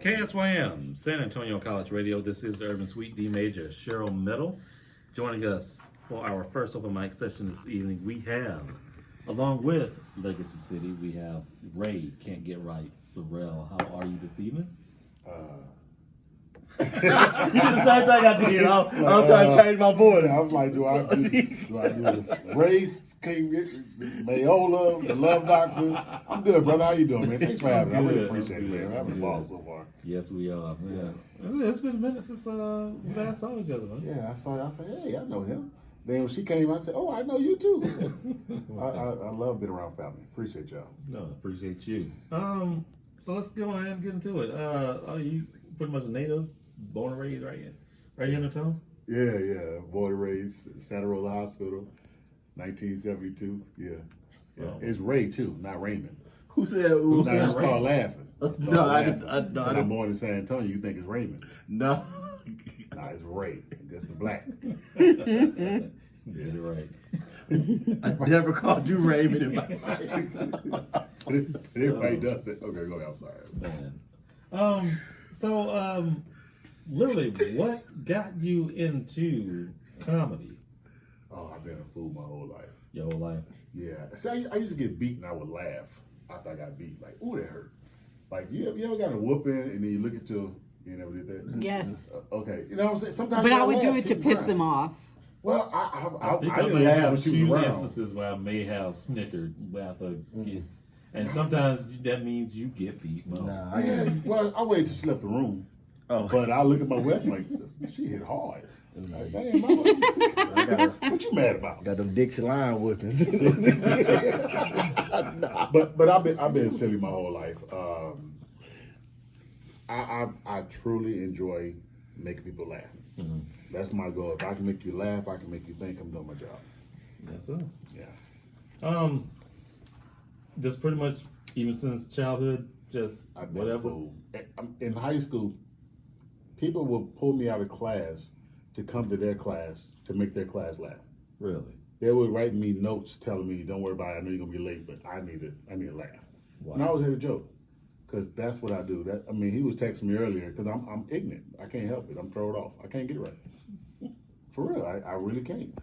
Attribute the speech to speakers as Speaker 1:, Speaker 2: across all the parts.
Speaker 1: KSYM, San Antonio College Radio. This is Urban Suite D Major, Cheryl Meadow. Joining us for our first open mic session this evening, we have, along with Legacy City, we have Ray, Can't Get Right, Sorrell. How are you this evening?
Speaker 2: You did the same thing I did. I'm trying to change my voice.
Speaker 3: I was like, do I do this race, Mayola, the Love Doctor? I'm good, brother. How you doing, man? Thanks for having me. I really appreciate it, man. We're having fun so far.
Speaker 1: Yes, we are. Yeah. It's been a minute since we last saw each other, man.
Speaker 3: Yeah, I saw you. I said, hey, I know him. Then when she came, I said, oh, I know you too. I love being around family. Appreciate y'all.
Speaker 1: No, appreciate you. So let's go ahead and get into it. Are you pretty much a native? Born and raised right here in the town?
Speaker 3: Yeah. Born and raised, Santa Rosa Hospital, 1972. Yeah. Oh. It's Ray too, not Raymond.
Speaker 2: Who said? Who
Speaker 3: now
Speaker 2: said
Speaker 3: you start laughing.
Speaker 2: I
Speaker 3: I'm born in San Antonio. You think it's Raymond?
Speaker 2: No.
Speaker 3: Nah, it's Ray. That's the black.
Speaker 1: Get it right.
Speaker 2: I never called you Raymond in my life.
Speaker 3: Everybody does it. Okay, go ahead. I'm sorry.
Speaker 1: Man. Literally, what got you into comedy?
Speaker 3: Oh, I've been a fool my whole life.
Speaker 1: Your whole life?
Speaker 3: Yeah. See, I used to get beat and I would laugh after I got beat. Like, ooh, that hurt. Like, you ever got a whooping and then you look at your, you never did that?
Speaker 4: Yes.
Speaker 3: Okay. You know what I'm saying? Sometimes
Speaker 4: but I would do it to piss them off.
Speaker 3: Well, I
Speaker 1: didn't
Speaker 3: laugh
Speaker 1: have
Speaker 3: when she was
Speaker 1: few
Speaker 3: around.
Speaker 1: instances where I may have snickered after, and sometimes that means you get beat.
Speaker 3: Well, I waited till she left the room. Oh. But I look at my wife like, she hit hard. Like, damn, mama. What you mad about?
Speaker 2: Got them Dixie line whoopings.
Speaker 3: But I've been silly my whole life. I truly enjoy making people laugh. Mm-hmm. That's my goal. If I can make you laugh, I can make you think I'm doing my job.
Speaker 1: Yes, sir.
Speaker 3: Yeah.
Speaker 1: Just pretty much even since childhood, just whatever.
Speaker 3: In high school, people would pull me out of class to come to their class to make their class laugh.
Speaker 1: Really?
Speaker 3: They would write me notes telling me, "Don't worry about it. I know you're gonna be late, but I need to laugh." Wow. And I always had a joke, because that's what I do. He was texting me earlier because I'm ignorant. I can't help it. I'm thrown off. I can't get it right. For real, I really can't.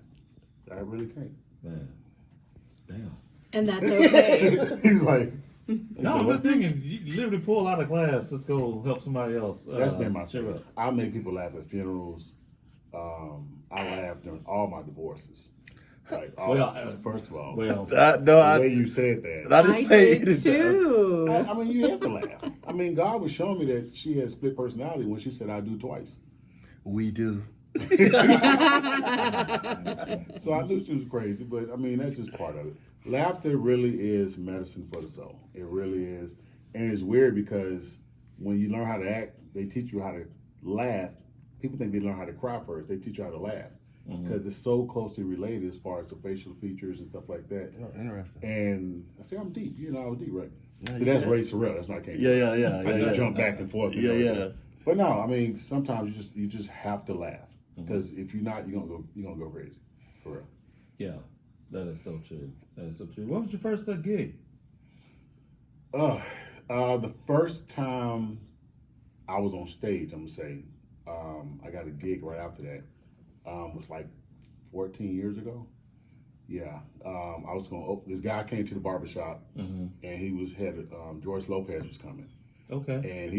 Speaker 3: I really can't.
Speaker 1: Man, damn.
Speaker 4: And that's okay.
Speaker 3: He's like.
Speaker 1: No, I'm just thinking, you literally pull out of class, just go help somebody else.
Speaker 3: That's been my thing. I make people laugh at funerals. I laugh during all my divorces. Like, first of all, the way you said that.
Speaker 2: I
Speaker 4: did too.
Speaker 3: You have to laugh. God was showing me that she had split personality when she said, I do twice.
Speaker 2: We do.
Speaker 3: So I knew she was crazy, but that's just part of it. Laughter really is medicine for the soul. It really is. And it's weird because when you learn how to act, they teach you how to laugh. People think they learn how to cry first. They teach you how to laugh. Because it's so closely related as far as the facial features and stuff like that.
Speaker 2: Oh, interesting.
Speaker 3: And I say I'm deep. You know I was deep, right? No, see, that's Ray Sorrell. That's not Kane.
Speaker 2: Yeah.
Speaker 3: I just jump back and forth.
Speaker 2: Yeah.
Speaker 3: But no, sometimes you just have to laugh. Because if you're not, you're gonna go crazy. For real.
Speaker 1: Yeah. That is so true. What was your first gig?
Speaker 3: The first time I was on stage, I'm gonna say, I got a gig right after that. Was like 14 years ago. Yeah. I was going. This guy came to the barbershop, and he had George Lopez was coming.
Speaker 1: Okay.
Speaker 3: And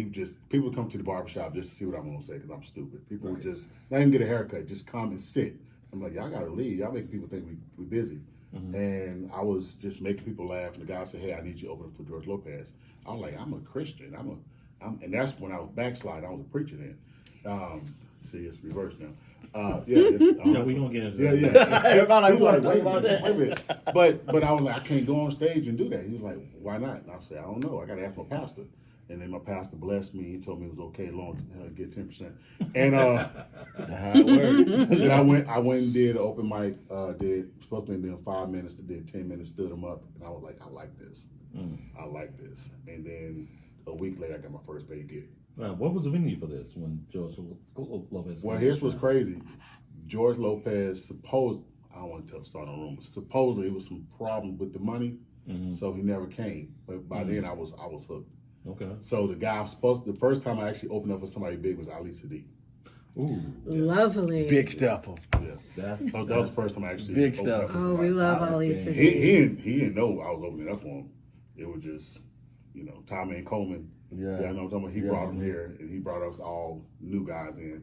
Speaker 3: people come to the barbershop just to see what I'm gonna say because I'm stupid. People would just not even get a haircut, just come and sit. I'm like, y'all gotta leave. Y'all making people think we're busy. And I was just making people laugh. And the guy said, hey, I need you to open for George Lopez. I was like, I'm a Christian. And that's when I was backsliding. I was a preacher then. See, it's reversed now.
Speaker 1: We're gonna get into that.
Speaker 3: Yeah.
Speaker 2: Everybody
Speaker 3: wait a minute. But I was like, I can't go on stage and do that. He was like, why not? And I said, I don't know. I gotta ask my pastor. And then my pastor blessed me. He told me it was okay as long as I get 10%. And then I went and did an open mic. Supposed to be doing 5 minutes. Did 10 minutes. Stood them up, and I was like, I like this. I like this. And then a week later, I got my first paid gig.
Speaker 1: What was the venue for this when George Lopez?
Speaker 3: Well, here's what's crazy. George Lopez I don't want to start on rumors. Supposedly, it was some problem with the money, so he never came. But by then, I was hooked.
Speaker 1: Okay.
Speaker 3: So the first time I actually opened up for somebody big was Ali Sadiq.
Speaker 1: Ooh.
Speaker 4: Lovely.
Speaker 2: Big stepper.
Speaker 3: Yeah. So that was the first time I actually
Speaker 2: Big
Speaker 3: opened up
Speaker 2: stuff.
Speaker 3: for
Speaker 4: Oh,
Speaker 3: somebody.
Speaker 4: we love
Speaker 1: That's
Speaker 4: Ali
Speaker 1: game.
Speaker 4: Sadiq.
Speaker 3: He didn't know I was opening up for him. It was just, Tommy and Coleman.
Speaker 2: Yeah.
Speaker 3: I know what I'm talking about. He
Speaker 2: Yeah.
Speaker 3: brought him here, and he brought us all new guys in,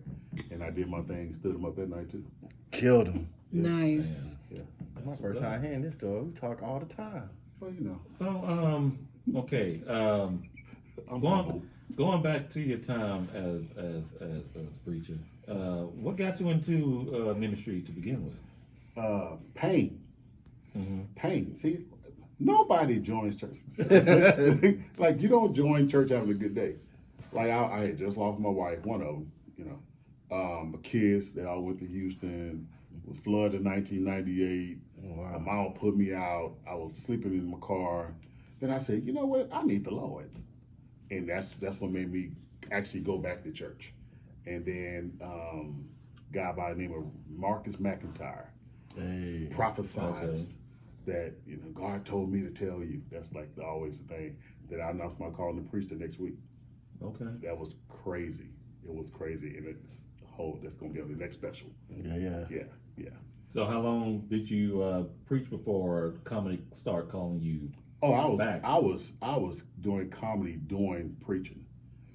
Speaker 3: and I did my thing, stood him up that night too.
Speaker 2: Killed him.
Speaker 4: Nice.
Speaker 3: Yeah.
Speaker 2: My first time hearing this story. We talk all the time.
Speaker 3: Well,
Speaker 1: So, okay. Going back to your time as preacher, what got you into ministry to begin with?
Speaker 3: Pain.
Speaker 1: Mm-hmm.
Speaker 3: Pain. See, nobody joins church. Like, you don't join church having a good day. Like, I had just lost my wife, one of them, my kids, they all went to Houston, was flooded in 1998.
Speaker 2: Wow.
Speaker 3: My mom put me out. I was sleeping in my car. Then I said, you know what? I need the Lord. And that's what made me actually go back to church. And then a guy by the name of Marcus McIntyre
Speaker 2: Hey.
Speaker 3: prophesied that, God told me to tell you. That's like always the thing, that I announced my calling to preach the next week.
Speaker 1: Okay.
Speaker 3: That was crazy. It was crazy. And that's going to be on the next special.
Speaker 2: Yeah.
Speaker 3: Yeah.
Speaker 1: So, how long did you preach before comedy started calling you?
Speaker 3: Oh,
Speaker 1: back?
Speaker 3: I was doing comedy doing preaching.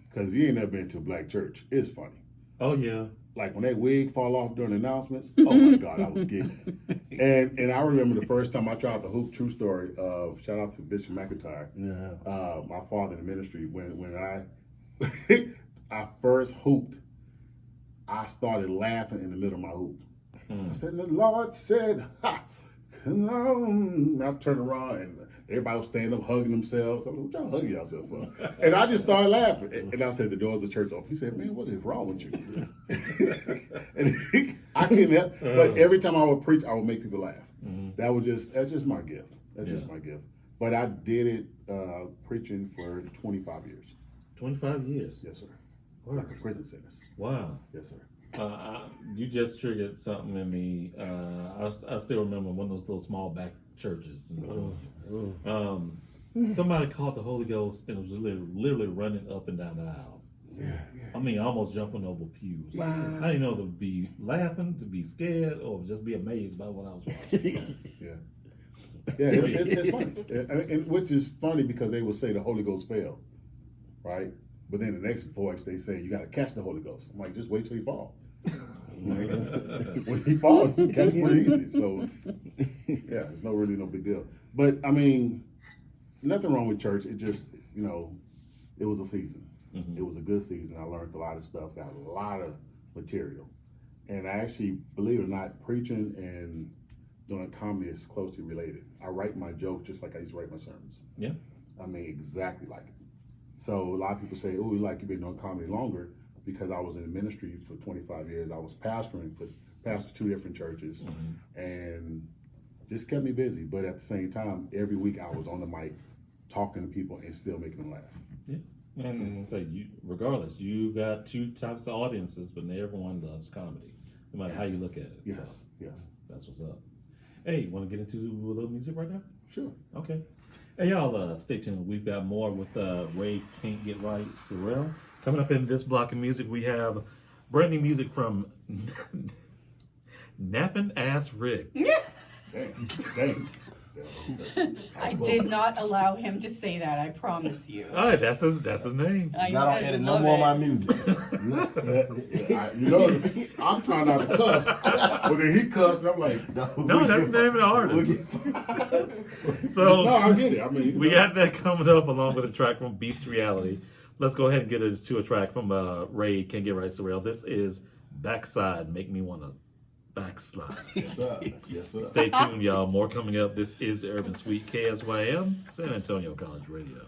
Speaker 3: Because if you ain't never been to a black church, it's funny.
Speaker 1: Oh yeah.
Speaker 3: Like when that wig fall off during announcements, oh my God, I was getting it. And I remember the first time I tried to hoop, true story, shout out to Bishop McIntyre, my father in the ministry, when I first hooped, I started laughing in the middle of my hoop. I said, the Lord said, ha, come on. I turned around and everybody was standing up hugging themselves. I'm like, what y'all hugging yourself for? And I just started laughing. And I said, the doors of the church open. He said, man, what is wrong with you? And I couldn't help. But every time I would preach, I would make people laugh. That's just my gift. That's just my gift. But I did it preaching for 25 years.
Speaker 1: 25 years.
Speaker 3: Yes, sir. Like a prison sentence.
Speaker 1: Wow.
Speaker 3: Yes, sir.
Speaker 1: You just triggered something in me. I still remember one of those little small back churches in Georgia. Somebody caught the Holy Ghost and was literally running up and down the aisles. I mean, almost jumping over pews.
Speaker 4: Wow.
Speaker 1: I didn't know to be laughing, to be scared, or just be amazed by what I was watching.
Speaker 3: It's funny. And which is funny because they will say the Holy Ghost fell, right? But then the next voice, they say, you got to catch the Holy Ghost. I'm like, just wait till he fall. When he falls, he catch it pretty easy. So, it's really no big deal. But, I mean, nothing wrong with church. It just, it was a season. It was a good season. I learned a lot of stuff, got a lot of material. And I actually, believe it or not, preaching and doing comedy is closely related. I write my jokes just like I used to write my sermons.
Speaker 1: Yeah.
Speaker 3: I mean, exactly like it. So a lot of people say, oh, you've been doing comedy longer, because I was in the ministry for 25 years. I was pastoring two different churches, and just kept me busy. But at the same time, every week I was on the mic talking to people and still making them laugh.
Speaker 1: Yeah. And so regardless, you got two types of audiences, but everyone loves comedy, no matter how you look at it.
Speaker 3: Yes,
Speaker 1: so,
Speaker 3: yes.
Speaker 1: That's what's up. Hey, want to get into a little music right now?
Speaker 3: Sure.
Speaker 1: Okay. Hey, y'all, stay tuned. We've got more with Ray Can't Get Right, Sorrell. Coming up in this block of music, we have brand new music from Nappin' Ass Rick.
Speaker 3: Dang.
Speaker 5: I did not allow him to say that, I promise you.
Speaker 1: All right, that's his name.
Speaker 5: I
Speaker 2: Not on edit no more of my music.
Speaker 3: I'm trying not to cuss, but then he cussed. I'm like,
Speaker 1: No, that's the name of the artist. So
Speaker 3: no, I get it. I mean,
Speaker 1: we got that coming up along with a track from Beast Reality. Let's go ahead and get into a track from Ray Can't Get Right, Sorrell. This is Backside, Make Me Wanna Backslide.
Speaker 3: Yes, sir. Yes, sir.
Speaker 1: Stay tuned, y'all. More coming up. This is the Urban Suite, KSYM, San Antonio College Radio.